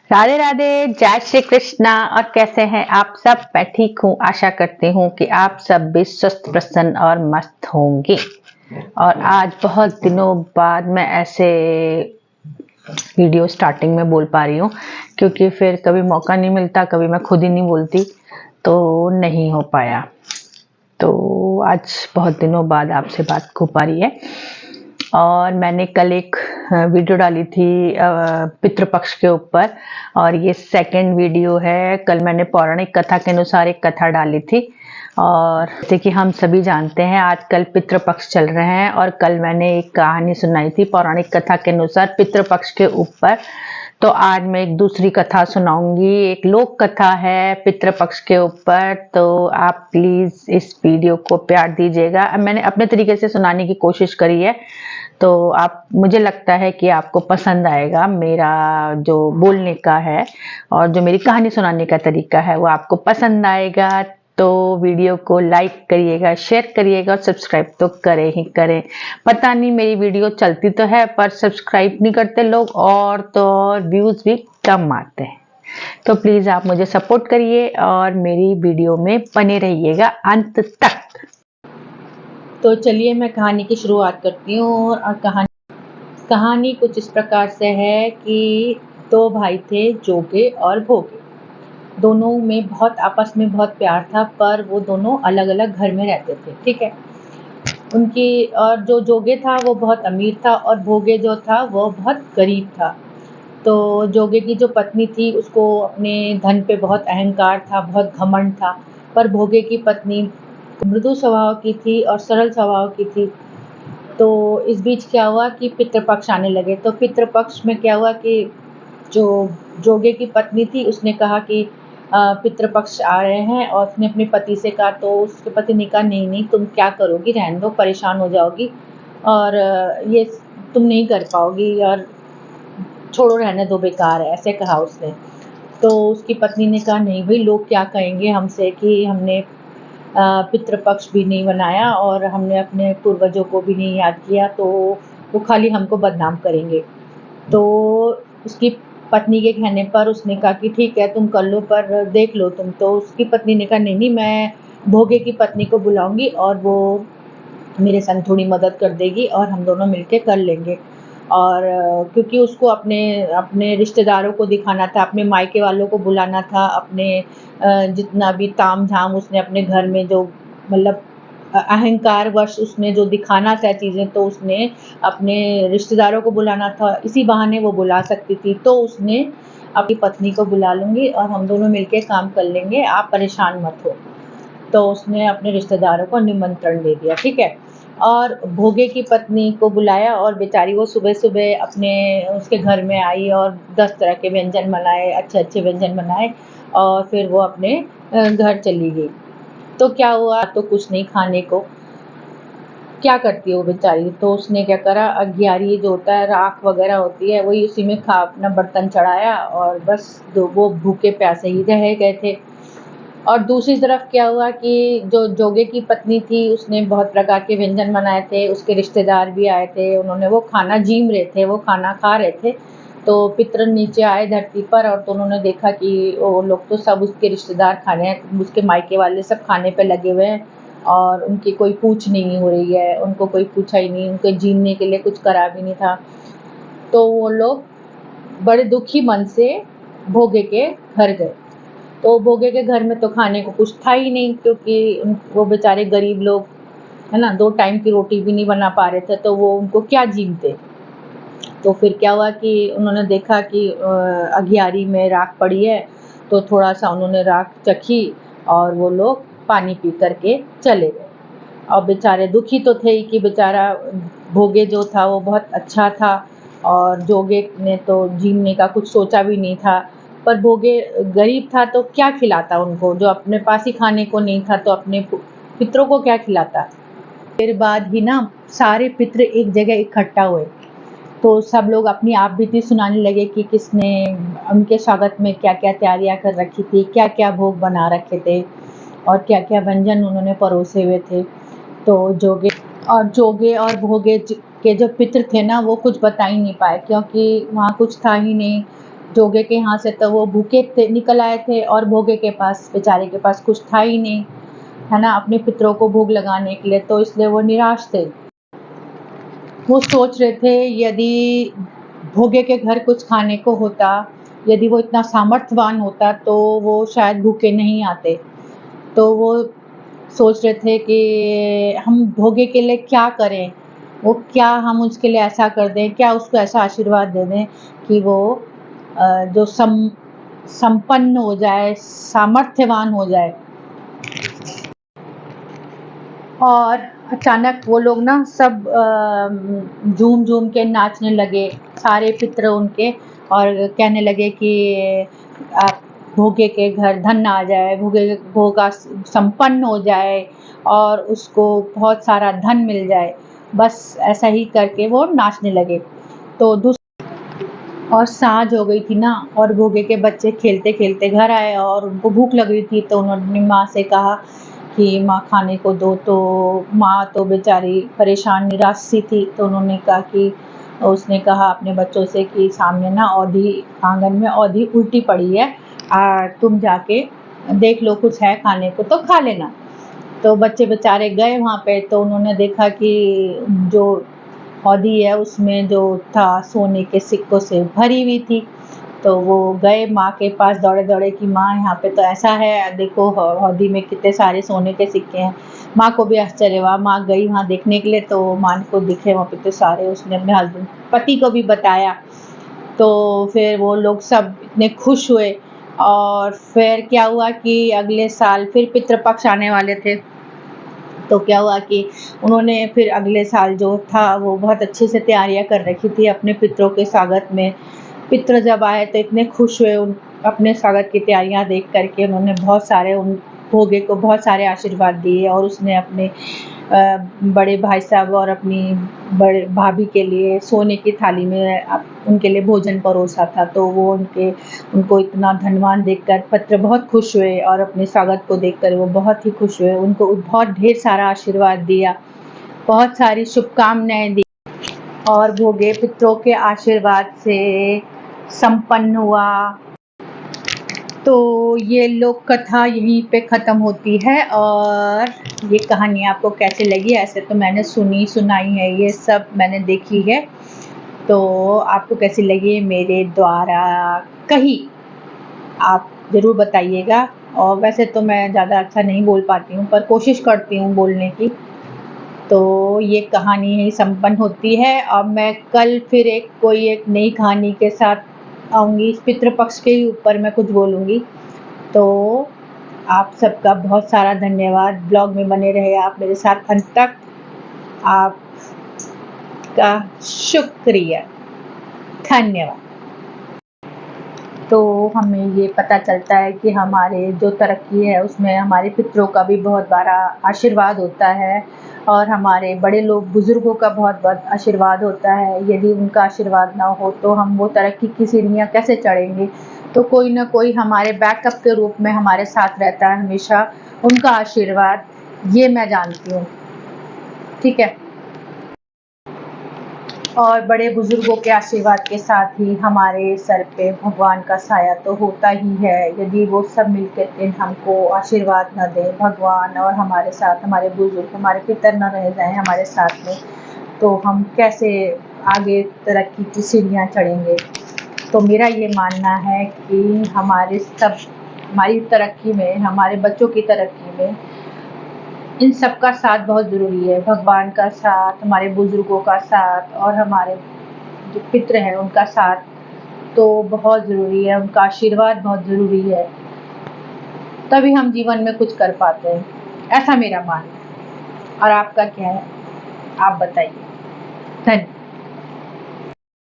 राधे राधे, जय श्री कृष्णा। और कैसे हैं आप सब? मैं ठीक हूँ। आशा करती हूँ कि आप सब भी स्वस्थ, प्रसन्न और मस्त होंगे। और आज बहुत दिनों बाद मैं ऐसे वीडियो स्टार्टिंग में बोल पा रही हूँ, क्योंकि फिर कभी मौका नहीं मिलता, कभी मैं खुद ही नहीं बोलती, तो नहीं हो पाया। तो आज बहुत दिनों बाद आपसे बात हो पा रही है। और मैंने कल एक वीडियो डाली थी पितृपक्ष के ऊपर, और ये सेकंड वीडियो है। कल मैंने पौराणिक कथा के अनुसार एक कथा डाली थी, और जैसे कि हम सभी जानते हैं आजकल पितृपक्ष चल रहे हैं, और कल मैंने एक कहानी सुनाई थी पौराणिक कथा के अनुसार पितृपक्ष के ऊपर। तो आज मैं एक दूसरी कथा सुनाऊंगी, एक लोक कथा है पितृपक्ष के ऊपर। तो आप प्लीज इस वीडियो को प्यार दीजिएगा। मैंने अपने तरीके से सुनाने की कोशिश करी है, तो आप, मुझे लगता है कि आपको पसंद आएगा। मेरा जो बोलने का है और जो मेरी कहानी सुनाने का तरीका है वो आपको पसंद आएगा। तो वीडियो को लाइक करिएगा, शेयर करिएगा, और सब्सक्राइब तो करें ही करें। पता नहीं मेरी वीडियो चलती तो है पर सब्सक्राइब नहीं करते लोग, और तो और व्यूज भी कम आते हैं। तो प्लीज आप मुझे सपोर्ट करिए और मेरी वीडियो में बने रहिएगा अंत तक। तो चलिए मैं कहानी की शुरुआत करती हूँ। और कहानी कुछ इस प्रकार से है कि दो भाई थे, जोगे और भोगे। दोनों में बहुत आपस में बहुत प्यार था, पर वो दोनों अलग अलग घर में रहते थे। ठीक है। उनकी, और जो जोगे था वो बहुत अमीर था, और भोगे जो था वो बहुत गरीब था। तो जोगे की जो पत्नी थी उसको अपने धन पे बहुत अहंकार था, बहुत घमंड था। पर भोगे की पत्नी मृदु स्वभाव की थी और सरल स्वभाव की थी। तो इस बीच क्या हुआ कि पितृपक्ष आने लगे। तो पितृपक्ष में क्या हुआ कि जो जोगे की पत्नी थी उसने कहा कि पितृपक्ष आ रहे हैं, और उसने अपने पति से कहा। तो उसके पति ने कहा नहीं नहीं, तुम क्या करोगी, रहने दो, परेशान हो जाओगी, और ये तुम नहीं कर पाओगी, और छोड़ो, रहने दो, बेकार है, ऐसे कहा उसने। तो उसकी पत्नी ने कहा नहीं भाई, लोग क्या कहेंगे हमसे कि हमने पितृपक्ष भी नहीं बनाया और हमने अपने पूर्वजों को भी नहीं याद किया, तो वो खाली हमको बदनाम करेंगे। तो उसकी पत्नी के कहने पर उसने कहा कि ठीक है तुम कर लो, पर देख लो तुम। तो उसकी पत्नी ने कहा नहीं नहीं, मैं भोगे की पत्नी को बुलाऊंगी और वो मेरे संग थोड़ी मदद कर देगी और हम दोनों मिलके कर लेंगे। और क्योंकि उसको अपने अपने रिश्तेदारों को दिखाना था, अपने मायके वालों को बुलाना था, अपने जितना भी ताम झाम उसने अपने घर में जो, मतलब अहंकार वश उसने जो दिखाना था चीज़ें, तो उसने अपने रिश्तेदारों को बुलाना था। इसी बहाने वो बुला सकती थी। तो उसने अपनी पत्नी को बुला लूँगी और हम दोनों मिलके काम कर लेंगे, आप परेशान मत हो। तो उसने अपने रिश्तेदारों को निमंत्रण दे दिया। ठीक है। और भोगे की पत्नी को बुलाया, और बेचारी वो सुबह सुबह अपने उसके घर में आई और 10 तरह के व्यंजन बनाए, अच्छे अच्छे व्यंजन बनाए, और फिर वो अपने घर चली गई। तो क्या हुआ, तो कुछ नहीं खाने को, क्या करती है वो बेचारी। तो उसने क्या करा, अघियारी जो होता है, राख वगैरह होती है, वही उसी में खा अपना बर्तन चढ़ाया, और बस वो भूखे प्यासे ही रह गए थे। और दूसरी तरफ क्या हुआ कि जो जोगे की पत्नी थी उसने बहुत प्रकार के व्यंजन बनाए थे, उसके रिश्तेदार भी आए थे, उन्होंने वो खाना जीम रहे थे, वो खाना खा रहे थे। तो पितर नीचे आए धरती पर, और तो उन्होंने देखा कि वो लोग तो सब उसके रिश्तेदार खाने, उसके मायके वाले सब खाने पे लगे हुए हैं, और उनकी कोई पूछ नहीं हो रही है, उनको कोई पूछा ही नहीं, उनको जीने के लिए कुछ करा भी नहीं था। तो वो लोग बड़े दुखी मन से भोगे के घर गए। तो भोगे के घर में तो खाने को कुछ था ही नहीं, क्योंकि वो बेचारे गरीब लोग, है ना, 2 टाइम की रोटी भी नहीं बना पा रहे थे, तो वो उनको क्या जीमते। तो फिर क्या हुआ कि उन्होंने देखा कि अघियारी में राख पड़ी है, तो थोड़ा सा उन्होंने राख चखी, और वो लोग पानी पी करके चले गए। और बेचारे दुखी तो थे ही कि बेचारा भोगे जो था वो बहुत अच्छा था, और जोगे ने तो जीने का कुछ सोचा भी नहीं था। पर भोगे गरीब था तो क्या खिलाता उनको, जो अपने पास ही खाने को नहीं था, तो अपने पितरों को क्या खिलाता। फिर बाद ही ना सारे पितर एक जगह इकट्ठा हुए, तो सब लोग अपनी आप बीती सुनाने लगे कि किसने उनके स्वागत में क्या क्या तैयारियां कर रखी थी, क्या क्या भोग बना रखे थे, और क्या क्या व्यंजन उन्होंने परोसे हुए थे। तो जोगे और भोगे के जो पितर थे ना, वो कुछ बता ही नहीं पाए, क्योंकि वहाँ कुछ था ही नहीं। जोगे के यहाँ से तो वो भूखे थे, निकल आए थे और भोगे के पास, बेचारे के पास कुछ था ही नहीं, है ना, अपने पितरों को भोग लगाने के लिए, तो इसलिए वो निराश थे। वो सोच रहे थे यदि भोगे के घर कुछ खाने को होता, यदि वो इतना सामर्थ्यवान होता तो वो शायद भूखे नहीं आते। तो वो सोच रहे थे कि हम भोगे के लिए क्या करें, वो क्या हम उसके लिए ऐसा कर दें, क्या उसको ऐसा आशीर्वाद दे दें कि वो जो संपन्न हो जाए, सामर्थ्यवान हो जाए। और अचानक वो लोग ना सब झूम झूम के नाचने लगे, सारे पितर उनके, और कहने लगे कि आप भोगे के घर धन आ जाए, भोगा संपन्न हो जाए और उसको बहुत सारा धन मिल जाए। बस ऐसा ही करके वो नाचने लगे। तो और सांझ हो गई थी ना, और भोगे के बच्चे खेलते खेलते घर आए और उनको भूख लग रही थी, तो उन्होंने माँ से कहा कि माँ खाने को दो। तो माँ तो बेचारी परेशान निराश सी थी, तो उन्होंने कहा कि उसने कहा अपने बच्चों से कि सामने ना औधी, आंगन में औधी उल्टी पड़ी है, तुम जाके देख लो, कुछ है खाने को तो खा लेना। तो बच्चे बेचारे गए वहाँ पे, तो उन्होंने देखा कि जो हौदी है उसमें जो था सोने के सिक्कों से भरी हुई थी। तो वो गए माँ के पास दौड़े दौड़े कि माँ यहाँ पे तो ऐसा है, देखो हौदी में कितने सारे सोने के सिक्के हैं। माँ को भी आश्चर्य हुआ, माँ गई वहाँ देखने के लिए, तो माँ को दिखे वहाँ पे तो सारे, उसने अपने हस्बैंड पति को भी बताया। तो फिर वो लोग सब इतने खुश हुए। और फिर क्या हुआ कि अगले साल फिर पितृपक्ष आने वाले थे। तो क्या हुआ कि उन्होंने फिर अगले साल जो था वो बहुत अच्छे से तैयारियां कर रखी थी अपने पितरों के स्वागत में। पितर जब आए तो इतने खुश हुए, उन अपने स्वागत की तैयारियां देख करके उन्होंने बहुत सारे उन भोगे को बहुत सारे आशीर्वाद दिए, और उसने अपने बड़े भाई साहब और अपनी बड़े भाभी के लिए सोने की थाली में उनके लिए भोजन परोसा था। तो वो उनको इतना धनवान देखकर पत्र बहुत खुश हुए, और अपने स्वागत को देखकर वो बहुत ही खुश हुए, उनको बहुत ढेर सारा आशीर्वाद दिया, बहुत सारी शुभकामनाएं दी, और भोगे पितरों के आशीर्वाद से संपन्न हुआ। तो ये लोक कथा यहीं पे ख़त्म होती है। और ये कहानी आपको कैसे लगी? ऐसे तो मैंने सुनाई है, ये सब मैंने देखी है, तो आपको कैसी लगी मेरे द्वारा कही, आप ज़रूर बताइएगा। और वैसे तो मैं ज़्यादा अच्छा नहीं बोल पाती हूँ, पर कोशिश करती हूँ बोलने की। तो ये कहानी यहीं संपन्न होती है। अब मैं कल फिर कोई एक नई कहानी के साथ आऊँगी, पितृपक्ष के ही ऊपर मैं कुछ बोलूँगी। तो आप सबका बहुत सारा धन्यवाद, ब्लॉग में बने रहे आप मेरे साथ अंत तक, आपका शुक्रिया, धन्यवाद। तो हमें ये पता चलता है कि हमारे जो तरक्की है उसमें हमारे पितरों का भी बहुत बड़ा आशीर्वाद होता है, और हमारे बड़े लोग बुज़ुर्गों का बहुत बहुत आशीर्वाद होता है। यदि उनका आशीर्वाद ना हो तो हम वो तरक्की की सीढ़ियाँ कैसे चढ़ेंगे? तो कोई ना कोई हमारे बैकअप के रूप में हमारे साथ रहता है हमेशा, उनका आशीर्वाद, ये मैं जानती हूँ, ठीक है। और बड़े बुजुर्गों के आशीर्वाद के साथ ही हमारे सर पे भगवान का साया तो होता ही है। यदि वो सब मिलकर के हमको आशीर्वाद न दें, भगवान और हमारे साथ हमारे बुजुर्ग, हमारे पितर न रह जाएं हमारे साथ में, तो हम कैसे आगे तरक्की की सीढ़ियाँ चढ़ेंगे? तो मेरा ये मानना है कि हमारी तरक्की में, हमारे बच्चों की तरक्की में इन सब का साथ बहुत ज़रूरी है। भगवान का साथ, हमारे बुजुर्गों का साथ, और हमारे जो पितर हैं उनका साथ तो बहुत ज़रूरी है, उनका आशीर्वाद बहुत ज़रूरी है, तभी हम जीवन में कुछ कर पाते हैं, ऐसा मेरा मानना है। और आपका क्या है? आप बताइए। धन्यवाद।